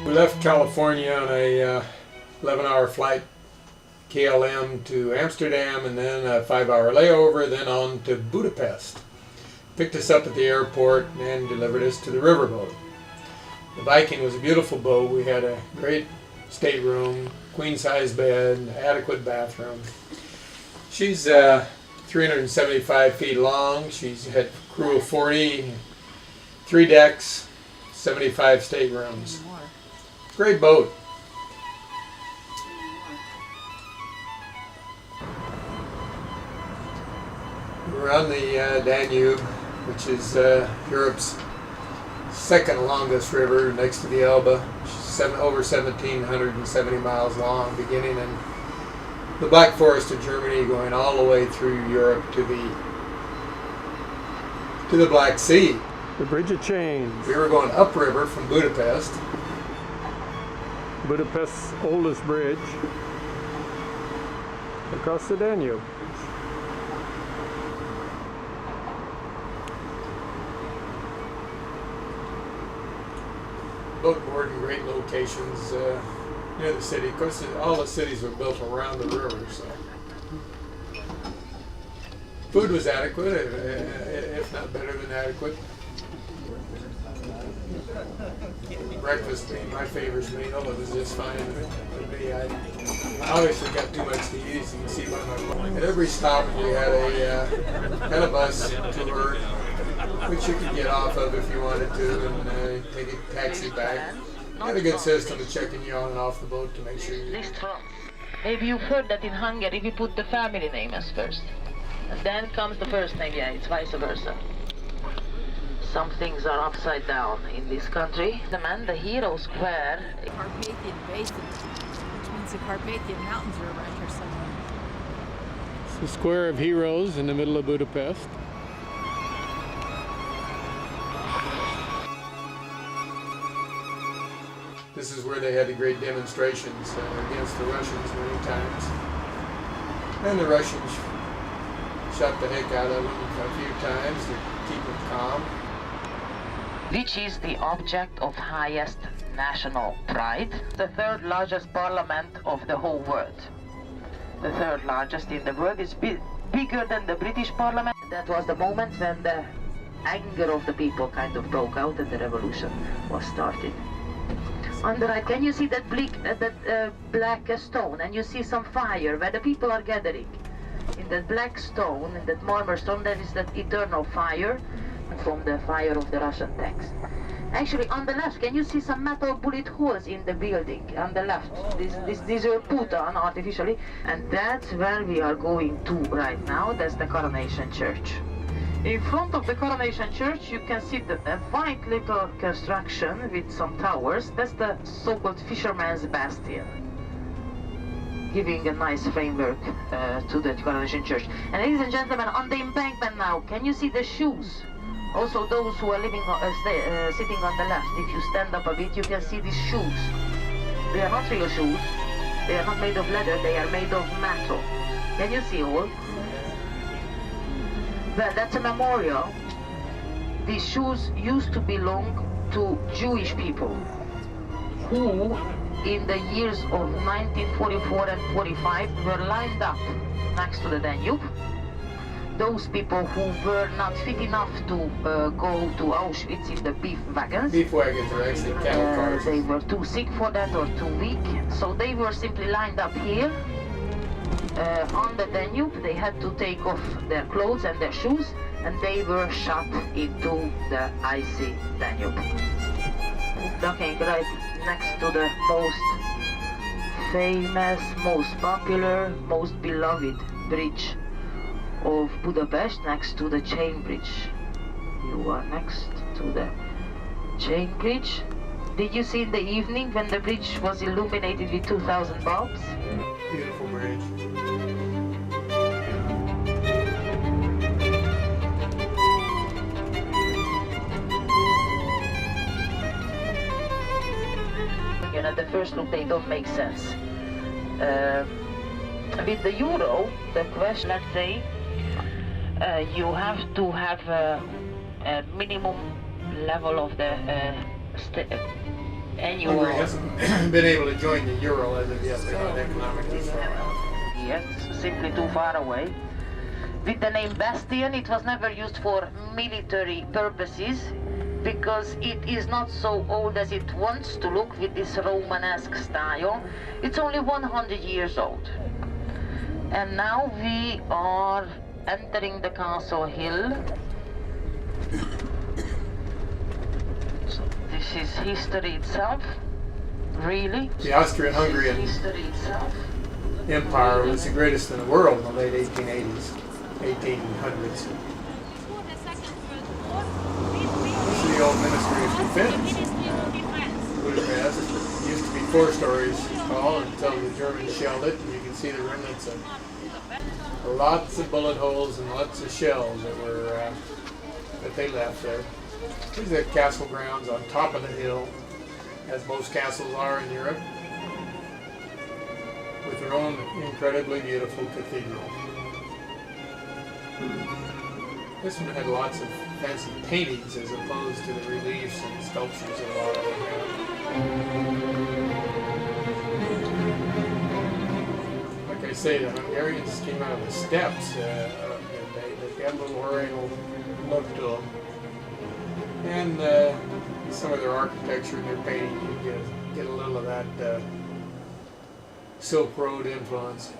We left California on a 11-hour flight, KLM to Amsterdam, and then a 5-hour layover, then on to Budapest. Picked us up at the airport and delivered us to the riverboat. The Viking was a beautiful boat. We had a great stateroom, queen-size bed, adequate bathroom. She's 375 feet long. She's had a crew of 40, 3 decks, 75 staterooms. Great boat. We're on the Danube, which is Europe's second longest river next to the Elbe. She's over 1,770 miles long, beginning in the Black Forest of Germany, going all the way through Europe to the Black Sea. The Bridge of Chains. We were going upriver from Budapest. Budapest's oldest bridge across the Danube. Boat moored in great locations near the city. Of course, all the cities were built around the river, so food was adequate, if not better than adequate. Breakfast being my favorite meal, it was just fine with me. I obviously got too much to eat, as you can see by my point. At every stop we had a bus tour, which you could get off of if you wanted to, and take a taxi back. Had a good system of checking you on and off the boat to make sure you... Maybe you've heard that in Hungary we put the family name as first. And then comes the first name, yeah, it's vice versa. Some things are upside down in this country. The hero square. Carpathian Basin, which means the Carpathian Mountains are around here somewhere. It's the Square of Heroes in the middle of Budapest. This is where they had the great demonstrations against the Russians many times. And the Russians shot the heck out of them a few times to keep them calm. Which is the object of highest national pride. The third largest parliament of the whole world. The third largest in the world is bigger than the British parliament. That was the moment when the anger of the people kind of broke out and the revolution was started. On the right, can you see that black stone? And you see some fire where the people are gathering. In that black stone, in that marble stone, there is that eternal fire from the fire of the Russian tanks. Actually, on the left, can you see some metal bullet holes in the building? On the left, these are put on artificially, and that's where we are going to right now. That's the Coronation Church. In front of the Coronation Church, you can see a white little construction with some towers. That's the so-called Fisherman's Bastion, giving a nice framework to the Coronation Church. And ladies and gentlemen, on the embankment now, can you see the shoes? Also those who are sitting on the left, if you stand up a bit, you can see these shoes. They are not real shoes. They are not made of leather, they are made of metal. Can you see all? Well, that's a memorial. These shoes used to belong to Jewish people who, in the years of 1944 and 45, were lined up next to the Danube. Those people who were not fit enough to go to Auschwitz in the beef wagons. Beef wagons are actually cattle cars. They were too sick for that or too weak, so they were simply lined up here on the Danube. They had to take off their clothes and their shoes, and they were shot into the icy Danube. Looking right next to the most famous, most popular, most beloved bridge of Budapest, next to the Chain Bridge. You are next to the Chain Bridge. Did you see in the evening when the bridge was illuminated with 2,000 bulbs? Beautiful bridge. You know, at the first look they don't make sense. With the euro, the question, let's say, you have to have a minimum level of the annual. Hungary hasn't been able to join the euro as of yet. They're not economically far out. Yes, simply too far away. With the name Bastion, it was never used for military purposes because it is not so old as it wants to look with this Romanesque style. It's only 100 years old. And now we are entering the castle hill. So this is history itself, really. The Austrian-Hungarian History itself. Empire was the greatest in the world in the late 1880s, 1800s. This is the old Ministry of Defense. Budapest. It used to be 4 stories tall until the Germans shelled it, and you can see the remnants of lots of bullet holes and lots of shells that they left there. These are the castle grounds on top of the hill, as most castles are in Europe, with their own incredibly beautiful cathedral. This one had lots of fancy paintings as opposed to the reliefs and sculptures that a lot of them have. Like I say, the Hungarians came out of the steppes, and they had a little oriental look to them. And some of their architecture and their painting, you get a little of that Silk Road influence.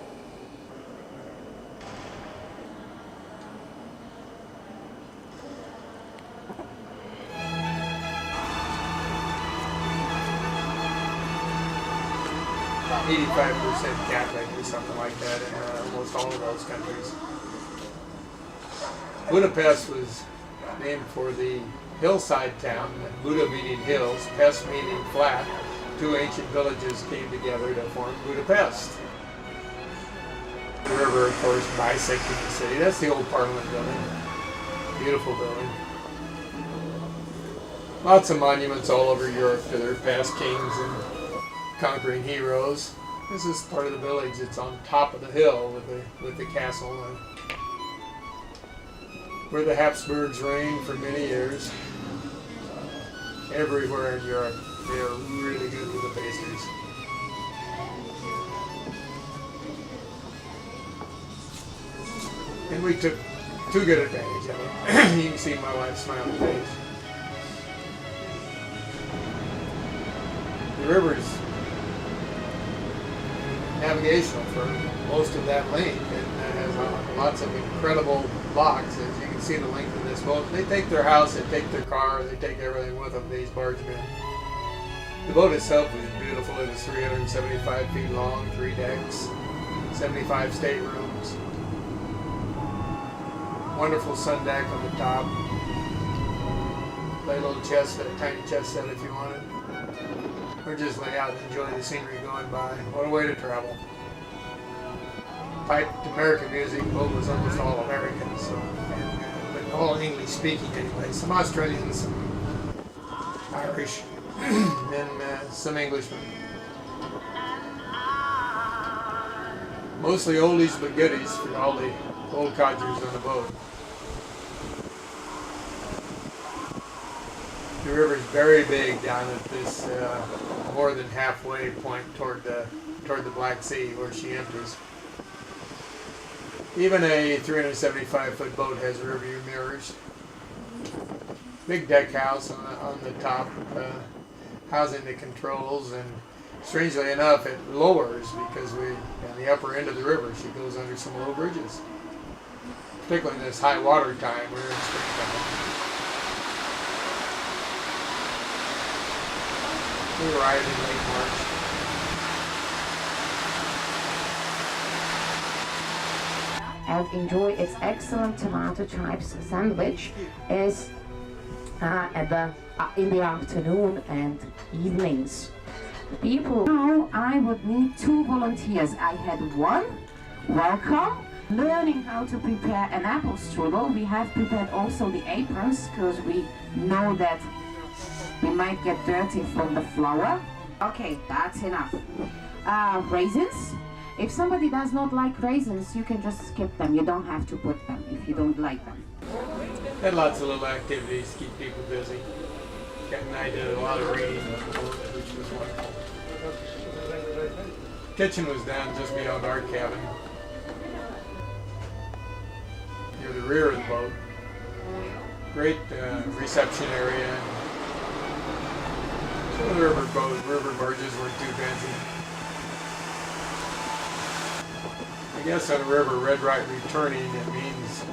About 85% Catholic or something like that in almost all of those countries. Budapest was named for the hillside town, Buda meaning hills, Pest meaning flat. 2 ancient villages came together to form Budapest. The river, of course, bisecting the city. That's the old Parliament building. Beautiful building. Lots of monuments all over Europe to their past kings and conquering heroes. This is part of the village. It's on top of the hill with the castle, where the Habsburgs reigned for many years. Everywhere in Europe, they are really good with the pastries. And we took too good advantage of it. You can see my wife's smiling face. The river's navigational for most of that length, and has lots of incredible locks. As you can see the length of this boat. They take their house, they take their car, they take everything with them, these bargemen. The boat itself was beautiful. It was 375 feet long, 3 decks, 75 staterooms. Wonderful sun deck on the top. Play a little chess set, a tiny chess set if you wanted. Or just lay out and enjoy the scenery going by. What a way to travel. Piped American music, the boat was almost all American, so, but all English speaking anyway. Some Australians, some Irish, and some Englishmen. Mostly oldies but goodies for all the old codgers on the boat. The river's very big down at this more than halfway point toward the Black Sea where she enters. Even a 375-foot boat has rear view mirrors. Big deck house on the top, housing the controls, and strangely enough, it lowers because on the upper end of the river, she goes under some low bridges. Particularly in this high water time, we're in springtime. We arrived in late March. And enjoy its excellent tomato chips sandwich is in the afternoon and evenings. People, now I would need 2 volunteers. I had 1. Welcome. Learning how to prepare an apple strudel. We have prepared also the aprons because we know that we might get dirty from the flour. Okay, that's enough. Raisins. If somebody does not like raisins, you can just skip them. You don't have to put them if you don't like them. Had lots of little activities to keep people busy. and I did a lot of reading, which was wonderful. Kitchen was down just beyond our cabin, near the rear of the boat. Great reception area. Some of the river barges weren't too fancy. I guess on a river, red right returning, it means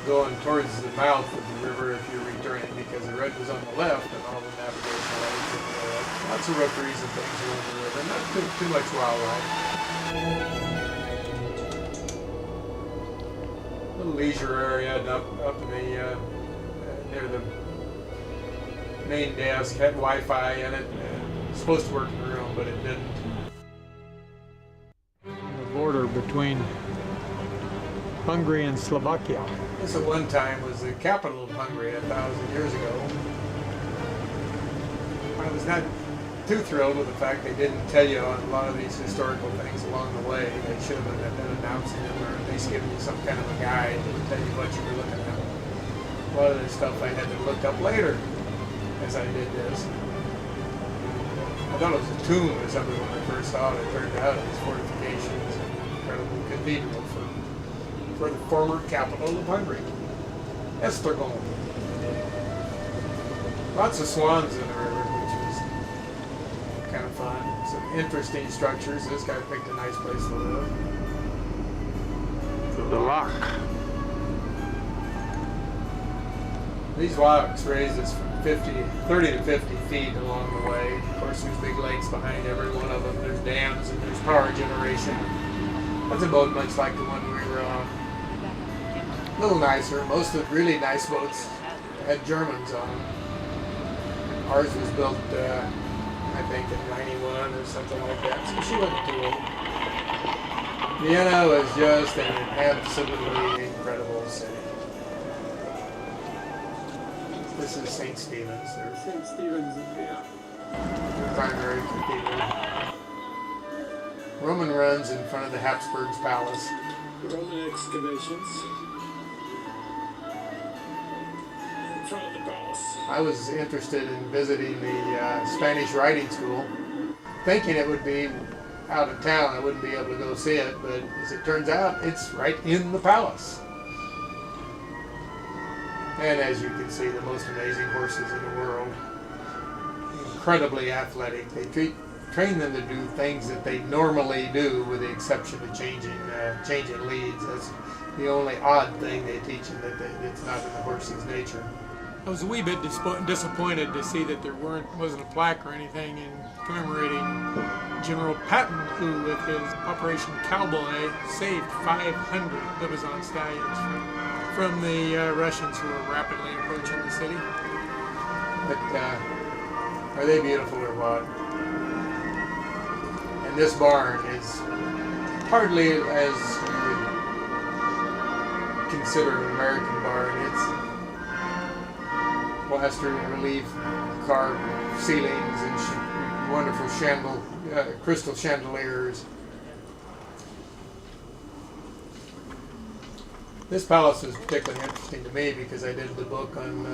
going towards the mouth of the river if you're returning, because the red was on the left and all the navigational aids and lots of rookeries and things along the river. Not too much wildlife. Little leisure area up in the near the main desk. Had Wi-Fi in it. Supposed to work in the room, but it didn't. The border between Hungary and Slovakia. This at one time was the capital of Hungary 1,000 years ago. I was not too thrilled with the fact they didn't tell you on a lot of these historical things along the way. They should have been announcing them, or at least giving you some kind of a guide to tell you what you were looking at. A lot of this stuff I had to look up later as I did this. I thought it was a tomb or something when I first saw it. It turned out it was fortifications and an incredible cathedral for the former capital of Hungary, Esztergom. Lots of swans in the river, which was kind of fun. Some interesting structures. This guy picked a nice place to live. The lock. These rocks raised us from 30 to 50 feet along the way. Of course, there's big lakes behind every one of them. There's dams and there's power generation. That's a boat much like the one we were on. A little nicer. Most of the really nice boats had Germans on them. Ours was built, I think, in '91 or something like that, so she wasn't too old. Vienna was just an absolutely incredible city. This is St. Stephen's. There's St. Stephen's, yeah. The primary cathedral. Roman runs in front of the Habsburgs' palace. Roman excavations in front of the palace. I was interested in visiting the Spanish riding school, thinking it would be out of town. I wouldn't be able to go see it, but as it turns out, it's right in the palace. And as you can see, the most amazing horses in the world. Incredibly athletic. They train them to do things that they normally do, with the exception of changing leads. That's the only odd thing they teach them that's not in the horse's nature. I was a wee bit disappointed to see that there wasn't a plaque or anything in commemorating General Patton, who, with his Operation Cowboy, saved 500 Libizon stallions from the Russians who were rapidly approaching the city. But are they beautiful or what? And this barn is hardly as you would consider an American barn. It's plaster relief, carved ceilings, and wonderful crystal chandeliers. This palace was particularly interesting to me because I did the book on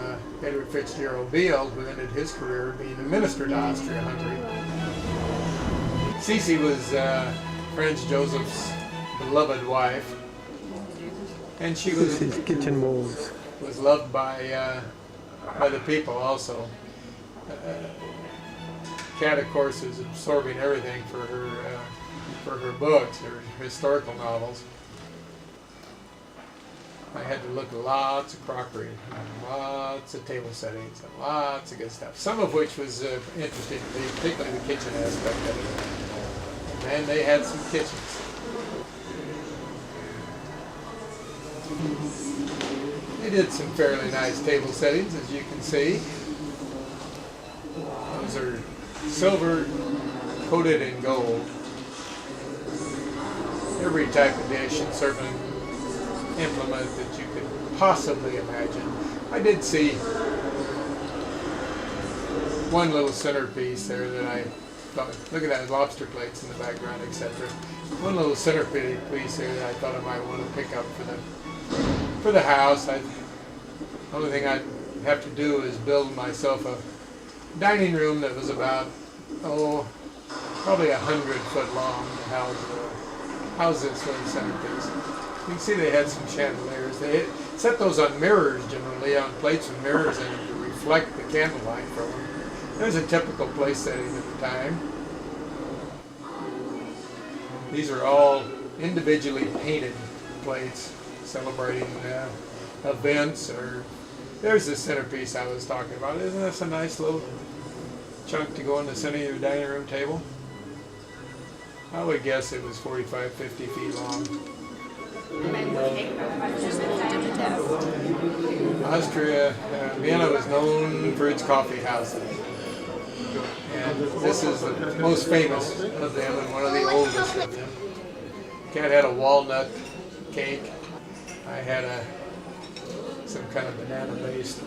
Edward Fitzgerald Beale, who ended his career being a minister to Austria-Hungary. Cece was Franz Joseph's beloved wife, and she was kitchen walls. Was loved by the people also. Kat, of course, is absorbing everything for her books, her historical novels. I had to look at lots of crockery, lots of table settings, and lots of good stuff. Some of which was interesting to me, particularly the kitchen aspect of it. And they had some kitchens. They did some fairly nice table settings, as you can see. Those are silver coated in gold. Every type of dish and serving implement that you could possibly imagine. I did see one little centerpiece there that I thought, look at that, lobster plates in the background, etc. One little centerpiece there that I thought I might want to pick up for the house. The only thing I'd have to do is build myself dining room that was about, probably 100 foot long to house this little centerpiece. You can see they had some chandeliers. They set those on mirrors generally, on plates with mirrors in them to reflect the candlelight from them. It was a typical place setting at the time. These are all individually painted plates celebrating events. Or there's the centerpiece I was talking about. Isn't this a nice little chunk to go in the center of your dining room table? I would guess it was 45, 50 feet long. Austria, Vienna was known for its coffee houses. And this is the most famous of them and one of the oldest of them. Cat had a walnut cake. I had some kind of banana based.